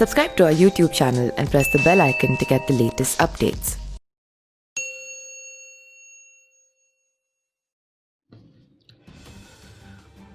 Subscribe to our YouTube channel and press the bell icon to get the latest updates.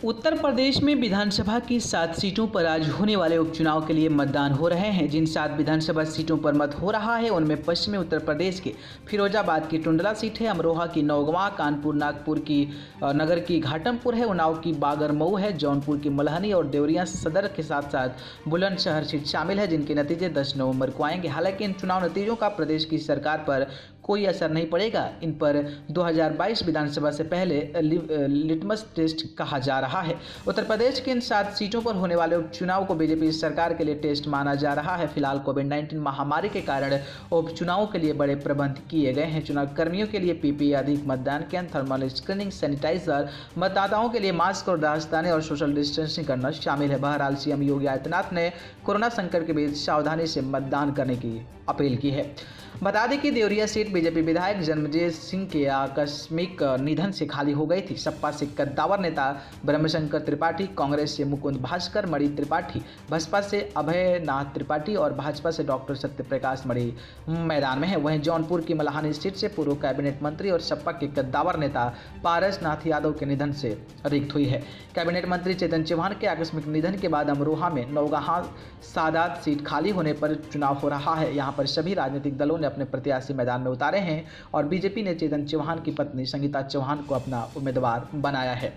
Uttar Pradesh में विधानसभा की 7 सीटों पर आज होने वाले उपचुनाव के लिए मतदान हो रहे हैं। जिन 7 विधानसभा सीटों पर मत हो रहा है उनमें पश्चिमी उत्तर प्रदेश के फिरोजाबाद की टुंडला सीट है, अमरोहा की नौगवां, कानपुर नागपुर की नगर की घाटमपुर है, उन्नाव की बागरमऊ है, जौनपुर की मल्हनी और देवरिया सदर के साथ साथ बुलंदशहर सीट शामिल है, जिनके नतीजे 10 नवंबर को आएंगे। हालांकि इन चुनाव नतीजों का प्रदेश की सरकार पर कोई असर नहीं पड़ेगा। इन पर 2022 विधानसभा से पहले लिटमस टेस्ट कहा जा रहा है। उत्तर प्रदेश की इन 7 सीटों पर होने वाले उपचुनाव को बीजेपी सरकार के लिए टेस्ट माना जा रहा है। फिलहाल कोविड-19 महामारी के कारण उपचुनाव के लिए बड़े प्रबंध किए गए हैं। चुनाव कर्मियों के लिए पीपीई, अधिक मतदान केंद्र, थर्मल स्क्रीनिंग, सैनिटाइजर, मतदाताओं के लिए मास्क और दस्ताने और सोशल डिस्टेंसिंग करना शामिल है। बहरहाल सीएम योगी आदित्यनाथ ने कोरोना संकट के बीच सावधानी से मतदान करने की अपील की है। बता दें कि देवरिया सीट बीजेपी विधायक जन्मजीत सिंह के आकस्मिक निधन से खाली हो गई थी। सपा से कद्दावर नेता ब्रह्मशंकर त्रिपाठी, कांग्रेस से मुकुंद भास्कर मणि त्रिपाठी, बसपा से अभय नाथ त्रिपाठी और भाजपा से डॉक्टर सत्यप्रकाश मणि मैदान में है। वहीं जौनपुर की मल्हानी सीट से पूर्व कैबिनेट मंत्री और सपा के कद्दावर नेता पारस नाथ यादव के निधन से रिक्त हुई है। कैबिनेट मंत्री चेतन चौहान के आकस्मिक निधन के बाद अमरोहा में नौगहां सादात सीट खाली होने पर चुनाव हो रहा है। यहाँ पर सभी राजनीतिक दलों अपने प्रत्याशी मैदान में उतारे हैं और बीजेपी ने चेतन चौहान की पत्नी संगीता चौहान को अपना उम्मीदवार बनाया है।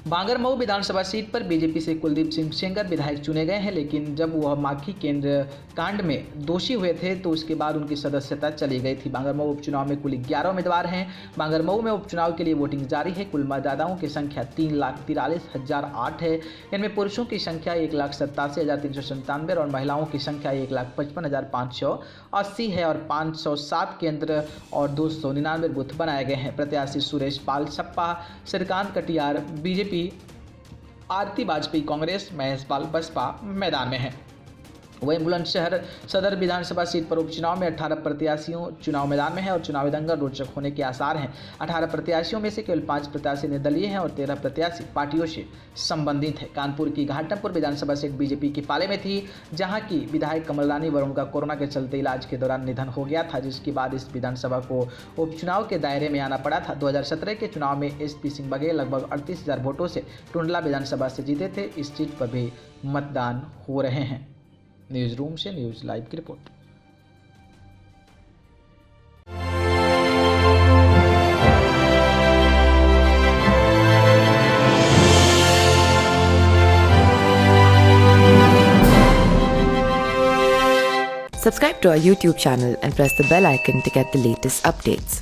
बागरमऊ विधानसभा सीट पर बीजेपी से कुलदीप सिंह सेंगर विधायक चुने गए हैं, लेकिन जब वह माखी केंद्र कांड में दोषी हुए थे तो उसके बाद उनकी सदस्यता चली गई थी। बागरमऊ उपचुनाव में कुल 11 उम्मीदवार हैं। बागरमऊ में उपचुनाव के लिए वोटिंग जारी है। कुल मतदाताओं की संख्या 3,43,008 है। इनमें पुरुषों की संख्या 1,87,397 और महिलाओं की संख्या 1,55,580 है और 507 केंद्र और 299 बूथ बनाए गए हैं। प्रत्याशी सुरेश पाल सपा, श्रीकांत कटियार बीजेपी, आरती वाजपेयी कांग्रेस, महेश पाल बसपा मैदान में है। वहीं बुलंदशहर सदर विधानसभा सीट पर उपचुनाव में 18 प्रत्याशियों चुनाव मैदान में है और चुनावी दंगल रोचक होने के आसार हैं। 18 प्रत्याशियों में से केवल 5 प्रत्याशी निर्दलीय हैं और 13 प्रत्याशी पार्टियों से संबंधित है। कानपुर की घाटमपुर विधानसभा सीट बीजेपी के पाले में थी, जहां की विधायक कमल रानी वरुण का कोरोना के चलते इलाज के दौरान निधन हो गया था, जिसके बाद इस विधानसभा को उपचुनाव के दायरे में आना पड़ा था। 2017 के चुनाव में एसपी सिंह बघेल लगभग 38,000 वोटों से टुंडला विधानसभा से जीते थे। इस सीट पर भी मतदान हो रहे हैं। न्यूज़ रूम से न्यूज़ लाइव की report. Subscribe to our YouTube channel and press the bell icon to get the latest updates.